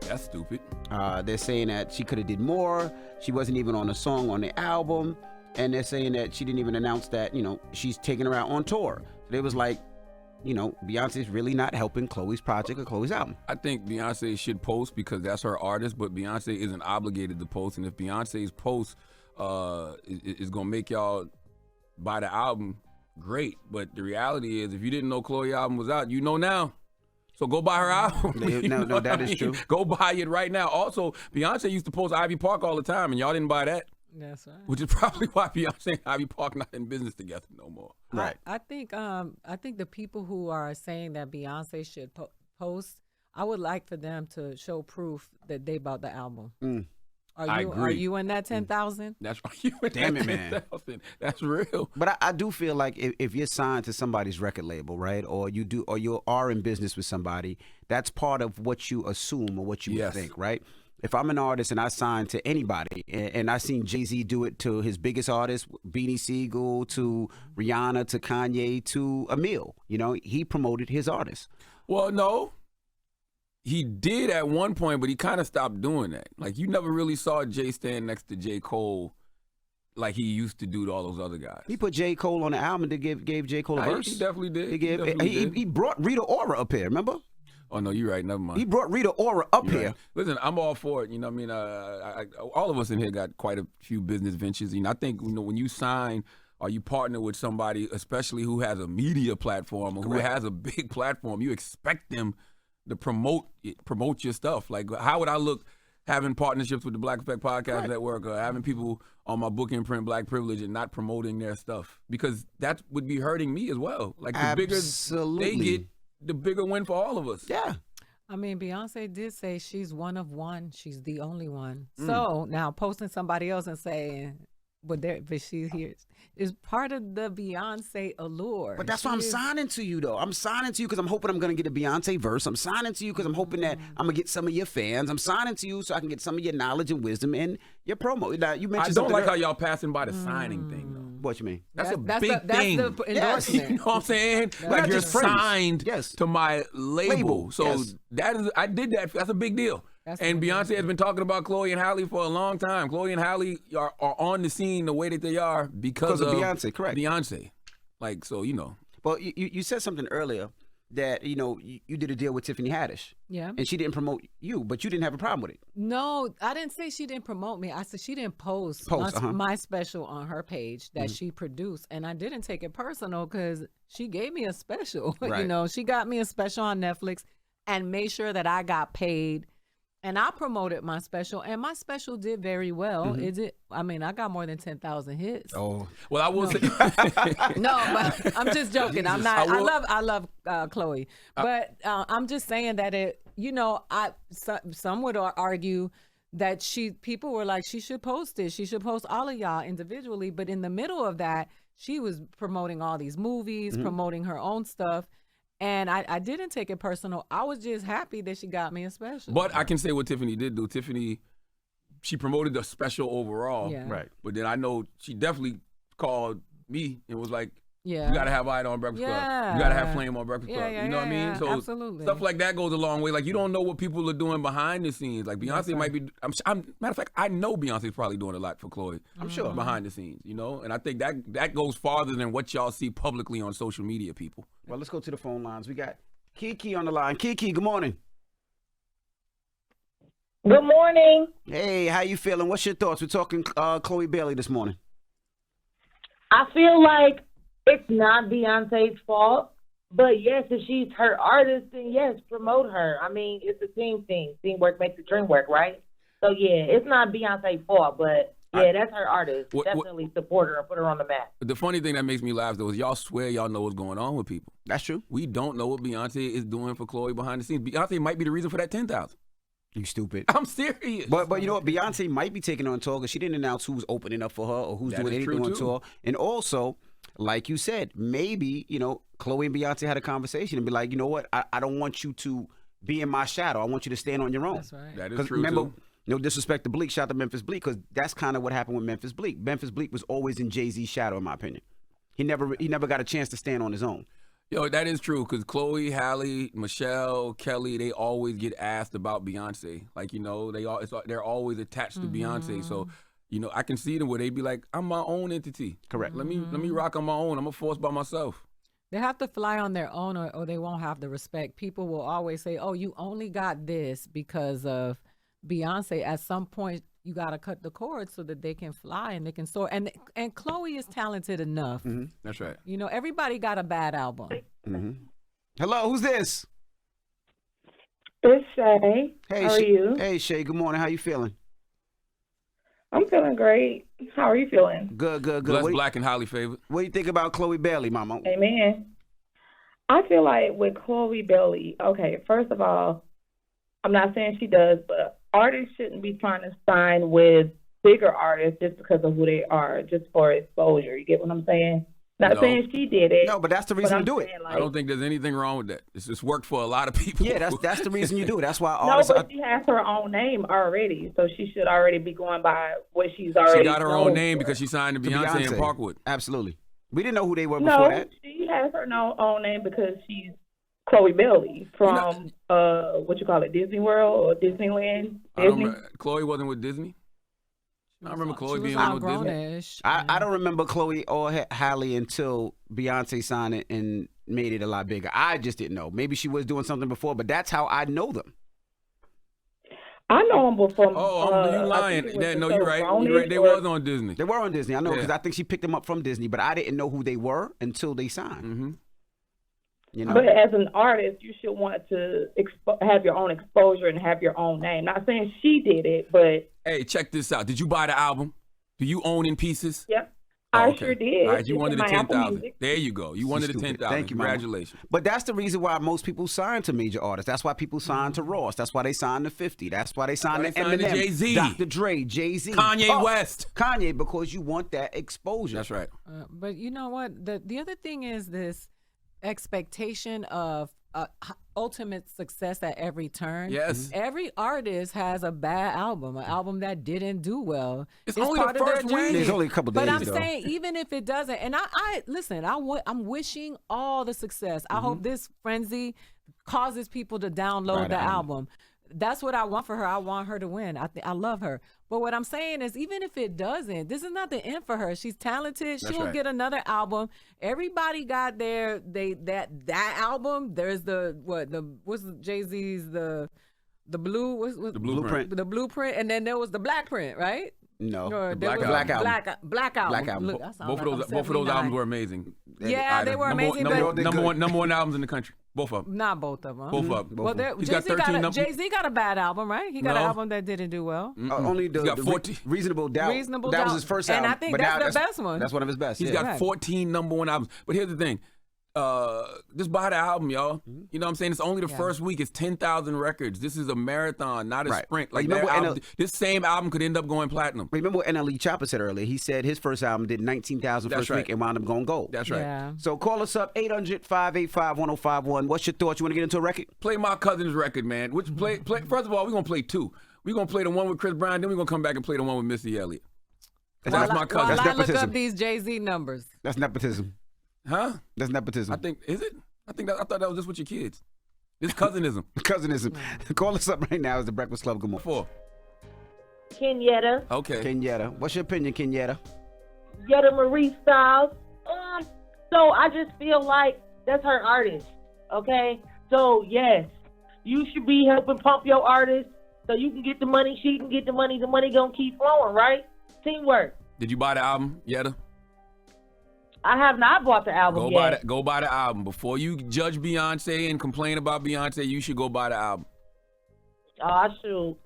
That's stupid. They're saying that she could have did more. She wasn't even on a song on the album. And they're saying that she didn't even announce that, she's taking her out on tour. So they was like, Beyonce's really not helping Chloe's project or Chloe's album. I think Beyonce should post because that's her artist, but Beyonce isn't obligated to post. And if Beyonce's post is going to make y'all buy the album, great. But the reality is, if you didn't know Chloe's album was out, you know now. So go buy her album. No, that is true. Go buy it right now. Also, Beyonce used to post Ivy Park all the time, and y'all didn't buy that. That's right. Which is probably why Beyonce and Ivy Park not in business together no more. Right. I think the people who are saying that Beyonce should post, I would like for them to show proof that they bought the album. I agree. Are you in that 10,000? That's right. Damn it, man. That's real. But I do feel like if you're signed to somebody's record label, right, or you are in business with somebody, that's part of what you assume or what you think, right? If I'm an artist and I sign to anybody, and I seen Jay-Z do it to his biggest artists, Beanie Siegel, to Rihanna, to Kanye, to Emil, he promoted his artist. Well, no. He did at one point, but he kind of stopped doing that. Like, you never really saw Jay stand next to J. Cole like he used to do to all those other guys. He put J. Cole on the album and gave J. Cole a verse. He definitely did. He brought Rita Ora up here, remember? Oh, no, you're right. Never mind. He brought Rita Ora up here. Right. Listen, I'm all for it. All of us in here got quite a few business ventures. I think, when you sign or you partner with somebody, especially who has a media platform or who has a big platform, you expect them to promote your stuff. Like, how would I look having partnerships with the Black Effect Podcast Network or having people on my book imprint Black Privilege and not promoting their stuff? Because that would be hurting me as well. Like, the bigger they get, the bigger win for all of us. Yeah. I mean, Beyonce did say she's one of one. She's the only one. So now posting somebody else and saying, but she's here is part of the Beyonce allure. But that's why I'm signing to you, though. I'm signing to you because I'm hoping I'm going to get a Beyonce verse. I'm signing to you because I'm hoping that I'm going to get some of your fans. I'm signing to you so I can get some of your knowledge and wisdom and your promo. Now, you mentioned I don't like how y'all passing by the signing thing, though. What you mean? That's a big thing. That's the endorsement. You know what I'm saying? Like, you're signed to my label. So I did that. That's a big deal. And Beyonce has been talking about Chlöe and Halle for a long time. Chlöe and Halle are on the scene the way that they are because of Beyonce, correct. Beyonce. Like, so, Well, you said something earlier that, you did a deal with Tiffany Haddish. Yeah. And she didn't promote you, but you didn't have a problem with it. No, I didn't say she didn't promote me. I said she didn't post my special on her page that she produced. And I didn't take it personal because she gave me a special. Right. She got me a special on Netflix and made sure that I got paid. And I promoted my special, and my special did very well. I got more than 10,000 hits. Oh, well, I will say no, but I'm just joking. I'm not. I love Chlöe, but I'm just saying that some would argue that people were like, she should post it. She should post all of y'all individually. But in the middle of that, she was promoting all these movies, promoting her own stuff. And I didn't take it personal. I was just happy that she got me a special. But I can say what Tiffany did do. Tiffany, she promoted the special overall. Yeah. right. But then I know she definitely called me and was like, Yeah. You got to have Ida on Breakfast Club. You got to have Flame on Breakfast Club. You know what I mean? So absolutely. Stuff like that goes a long way. Like, you don't know what people are doing behind the scenes. Like, Beyonce might be, matter of fact, I know Beyonce's probably doing a lot for Chlöe. I'm sure. Behind the scenes, you know? And I think that goes farther than what y'all see publicly on social media, people. Well, let's go to the phone lines. We got Kiki on the line. Kiki, good morning. Good morning. Hey, how you feeling? What's your thoughts? We're talking Chloe Bailey this morning. I feel like it's not Beyonce's fault, but yes, if she's her artist, then yes, promote her. I mean, it's a team thing. Teamwork makes the dream work, right? So yeah, it's not Beyonce's fault, but yeah, that's her artist. Definitely support her and put her on the map. The funny thing that makes me laugh, though, is y'all swear y'all know what's going on with people. That's true. We don't know what Beyonce is doing for Chloe behind the scenes. Beyonce might be the reason for that 10,000. You stupid. I'm serious. But you know what? Beyonce might be taking her on tour because she didn't announce who's opening up for her or who's doing anything on tour. And also, like you said, maybe, you know, Chloe and Beyonce had a conversation and be like, you know what? I don't want you to be in my shadow. I want you to stand on your own. That's right. That is true, remember, too. No disrespect to Bleak, shout out to Memphis Bleak, because that's kind of what happened with Memphis Bleak. Memphis Bleak was always in Jay-Z's shadow, in my opinion. He never got a chance to stand on his own. Yo, that is true because Chlöe, Halle, Michelle, Kelly, they always get asked about Beyonce. Like, you know, they're always attached to Beyonce. So, you know, I can see them where they be like, I'm my own entity. Correct. Let me rock on my own. I'm a force by myself. They have to fly on their own or they won't have the respect. People will always say, oh, you only got this because of Beyonce. At some point, you got to cut the cord so that they can fly and they can soar. And Chlöe is talented enough. Mm-hmm. That's right. You know, everybody got a bad album. Mm-hmm. Hello, who's this? It's Shay. Hey, How are you? Hey, Shay. Good morning. How you feeling? I'm feeling great. How are you feeling? Good. Blessed, black, and highly favored. What do you think about Chlöe Bailey, Mama? Amen. I feel like with Chlöe Bailey, okay, first of all, I'm not saying she does, but artists shouldn't be trying to sign with bigger artists just because of who they are, just for exposure. You get what I'm saying? Not saying she did it. No, but that's the reason to do it. I don't think there's anything wrong with that. It's just worked for a lot of people. Yeah, that's the reason you do it. That's why No, artists. but she has her own name already, so she should already be going by what she's already. She got her own known name for. because she signed to Beyonce in Parkwood. Absolutely. We didn't know who they were before No, that. she has her own name because she's Chlöe Bailey from what you call it, Disney World or Disneyland. Disney. Chlöe wasn't with Disney. I remember Chlöe being on with Disney. I don't remember Chlöe or Halle until Beyonce signed it and made it a lot bigger. I just didn't know. Maybe she was doing something before, but that's how I know them. I know them before. You lying? No, you're right. You're right. They was on Disney. They were on Disney. I know because I think she picked them up from Disney, but I didn't know who they were until they signed. Mm-hmm. You know? But as an artist, you should want to have your own exposure and have your own name. Not saying she did it, but hey, check this out. Did you buy the album? Do you own in pieces? Yep. Oh, I okay. sure did. All right, you wanted the It's in my Apple 10,000. Music. There you go. You wanted the 10,000. Thank you, Mama. Congratulations. But that's the reason why most people sign to major artists. That's why people sign to Ross. That's why they sign to 50. That's why they sign to Eminem, Jay-Z, Dr. Dre, Jay-Z, Kanye West. Kanye, because you want that exposure. That's right. But you know what? The other thing is this expectation of ultimate success at every turn. Yes. Every artist has a bad album, an album that didn't do well. It's only part the of their first week. journey. There's only a couple days, But I'm though. saying, even if it doesn't, and I listen, I'm wishing all the success. I hope this frenzy causes people to download the album. That's what I want for her. I want her to win. I love her. But what I'm saying is, even if it doesn't, this is not the end for her. She's talented. She'll get another album. Everybody got that album. There's what's Jay-Z's the blue what's The Blueprint. the blueprint, and then there was the black print, right? No, Or the there was Black Album. Black album. Black album. Look, I sound Both like of I'm those 79. albums were amazing. Yeah, they were amazing. Number one albums in the country. Both of them. Not both of them. Both of them. Well, He's got 13 numbers. Jay-Z got a bad album, right? He got an No. album that didn't do well. Only He's got 14. Reasonable Doubt. Reasonable that was Doubt. his first And album. I think but that's now the best one. That's one of his best. He's yeah. got 14 number one albums. But here's the thing. Just buy the album, y'all. You know what I'm saying? It's only the first week. It's 10,000 records. This is a marathon, not a sprint. Like Remember this same album could end up going platinum. Remember what NLE Chopper said earlier? He said his first album did 19,000 That's first right. week and wound up going gold. That's right. Yeah. So call us up, 800-585-1051. What's your thoughts? You want to get into a record? Play my cousin's record, man. Play. First of all, we're gonna play two. We're gonna play the one with Chris Brown, then we're gonna come back and play the one with Missy Elliott. That's my cousin. While I look nepotism. up these Jay-Z numbers. That's nepotism. Huh? That's nepotism. I thought that was just with your kids. This cousinism. Cousinism. Call us up right now. It's the Breakfast Club. Good morning. 4. Kenyatta. Okay. Kenyatta. What's your opinion, Kenyatta? Yetta Marie Styles. So I just feel like that's her artist. Okay? So yes, you should be helping pump your artist so you can get the money, she can get the money gonna keep flowing, right? Teamwork. Did you buy the album, Yetta? I have not bought the album yet. Go buy the album. Before you judge Beyonce and complain about Beyonce, you should go buy the album. Oh, shoot.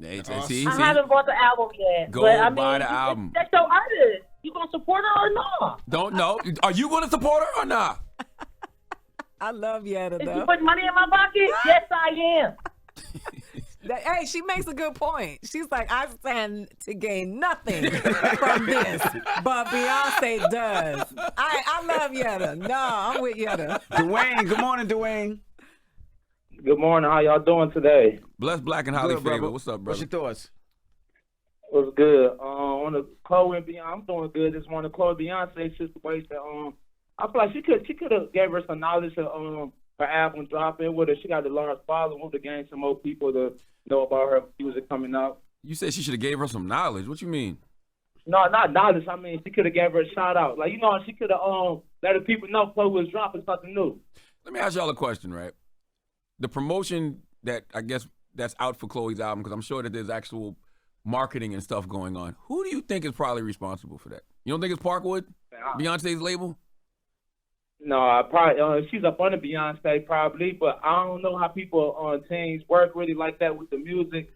Hey, I haven't bought the album yet. Go but, buy the album. That's your artist. You gonna support her or not? Don't know. Are you gonna support her or not? I love Yetta, Is though. you putting money in my pocket? Yes, I am. Hey, she makes a good point. She's like, I stand to gain nothing from this, but Beyonce does. I love Yetta. No, I'm with Yetta. Dwayne. Good morning, Dwayne. Good morning. How y'all doing today? Blessed, black, and highly Good, brother. favored. What's up, brother? What's your thoughts? What's good? On the Chlöe and Beyonce, I'm doing good. Just want the Chlöe Beyonce situation. I feel like she could have gave her some knowledge of her album dropping with her. She got the large following, would have gained some more people to know about her music coming out. You said she should have gave her some knowledge. What you mean? No, not knowledge. I mean, she could have gave her a shout out. Like, she could have let the people know Chloe was dropping something new. Let me ask y'all a question, right? The promotion that I guess that's out for Chloe's album, because I'm sure that there's actual marketing and stuff going on. Who do you think is probably responsible for that? You don't think it's Parkwood, Beyonce's label? No, I probably she's up under Beyonce probably, but I don't know how people on teams work really like that with the music.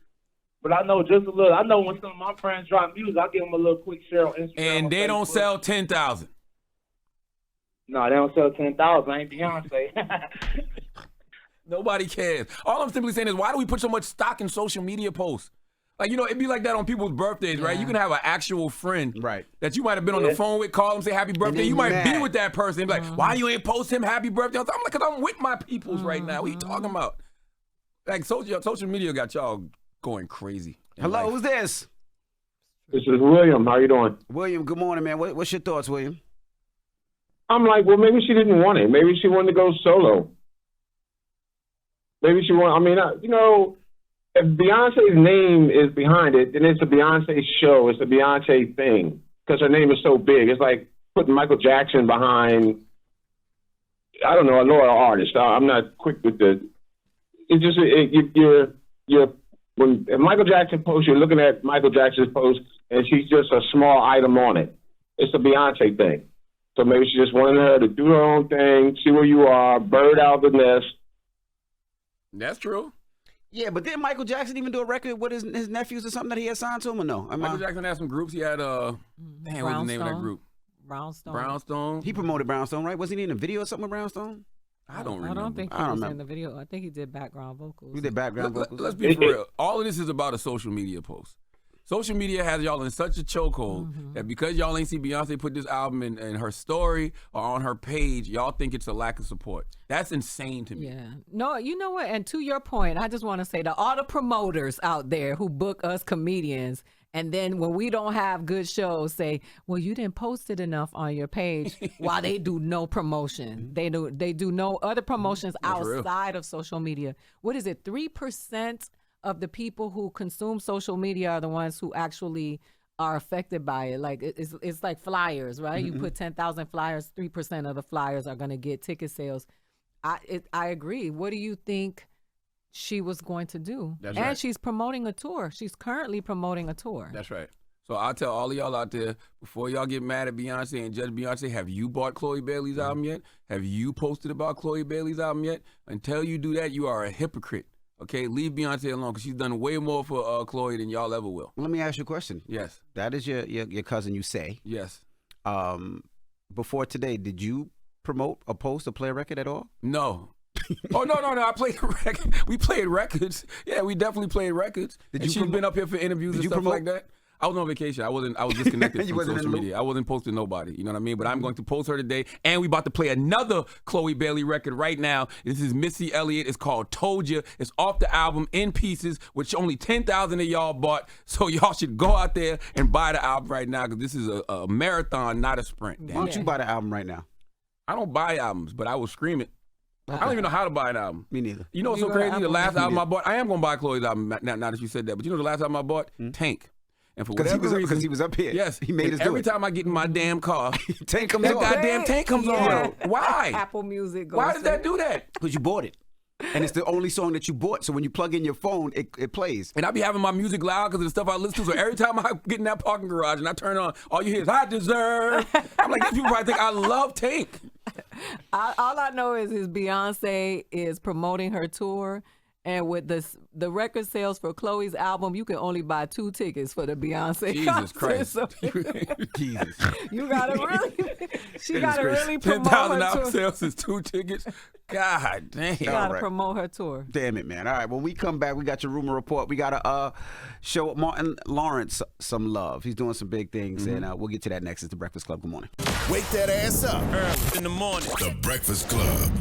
But I know just a little. I know when some of my friends drop music, I give them a little quick share on Instagram. And they don't sell 10,000. No, they don't sell 10,000. I ain't Beyonce. Nobody cares. All I'm simply saying is, why do we put so much stock in social media posts? Like, it'd be like that on people's birthdays, right? You can have an actual friend that you might have been on the phone with, call them, say happy birthday. You might be with that person and be like, why you ain't post him happy birthday? I'm like, because I'm with my peoples right now. What are you talking about? Like, social media got y'all going crazy. Hello, who's this? This is William. How you doing? William, good morning, man. What's your thoughts, William? I'm like, well, maybe she didn't want it. Maybe she wanted to go solo. Maybe she if Beyonce's name is behind it, then it's a Beyonce show. It's a Beyonce thing because her name is so big. It's like putting Michael Jackson behind, I don't know, a loyal artist. I'm not quick with the. It's just if Michael Jackson posts, you're looking at Michael Jackson's post, and she's just a small item on it. It's a Beyonce thing. So maybe she just wanted her to do her own thing, see where you are, bird out of the nest. That's true. Yeah, but didn't Michael Jackson even do a record with his nephews or something that he had signed to him or no? Michael Jackson had some groups. He had what's the name of that group? Brownstone. He promoted Brownstone, right? Wasn't he in a video or something with Brownstone? I don't remember. I don't think he was in the video. I think he did background vocals. He did background vocals. Let's be for real. All of this is about a social media post. Social media has y'all in such a chokehold that because y'all ain't see Beyonce put this album in her story or on her page, y'all think it's a lack of support. That's insane to me. Yeah. No, you know what? And to your point, I just want to say that all the promoters out there who book us comedians, and then when we don't have good shows, say, well, you didn't post it enough on your page, while they do no promotion. They do no other promotions outside of social media. What is it? 3% of the people who consume social media are the ones who actually are affected by it. Like it's like flyers, right? You put 10,000 flyers, 3% of the flyers are going to get ticket sales. I agree. What do you think she was going to do? That's right. She's promoting a tour. She's currently promoting a tour. That's right. So I'll tell all of y'all out there, before y'all get mad at Beyonce and judge Beyonce, have you bought Chloe Bailey's album yet? Have you posted about Chloe Bailey's album yet? Until you do that, you are a hypocrite. Okay, leave Beyonce alone because she's done way more for Chloe than y'all ever will. Let me ask you a question. Yes. That is your cousin, you say. Yes. Before today, did you promote or post or play a record at all? No. Oh, no. I played a record. We played records. Yeah, we definitely played records. She's been up here for interviews and stuff like that. I was on vacation. I was disconnected from social media. I wasn't posting nobody. You know what I mean? But I'm going to post her today. And we about to play another Chloe Bailey record right now. This is Missy Elliott. It's called Told Ya. It's off the album In Pieces, which only 10,000 of y'all bought. So y'all should go out there and buy the album right now because this is a marathon, not a sprint. Why don't you buy the album right now? I don't buy albums, but I will scream it. Okay. I don't even know how to buy an album. Me neither. You know what's so crazy? The last album I bought, I am going to buy Chloe's album now that you said that. But you know the last album I bought? Tank. And for whatever reason, because he was up here. Yes, he made us do it. Every time I get in my damn car, Tank comes on. That goddamn Tank comes on. Why? Apple Music goes. Why does that do that? Because you bought it. And it's the only song that you bought. So when you plug in your phone, it plays. And I be having my music loud because of the stuff I listen to. So every time I get in that parking garage and I turn on, all you hear is, I deserve. I'm like, these people probably think I love Tank. All I know is Beyonce is promoting her tour. And with the record sales for Chloe's album, you can only buy 2 tickets for the Beyonce concert. Christ. So Jesus. You gotta really promote her $10,000 tour. sales is 2 tickets. God damn. You gotta promote her tour. Damn it, man. All right, when we come back, we got your rumor report. We gotta show Martin Lawrence some love. He's doing some big things, and we'll get to that next. It's The Breakfast Club. Good morning. Wake that ass up early in the morning. The Breakfast Club.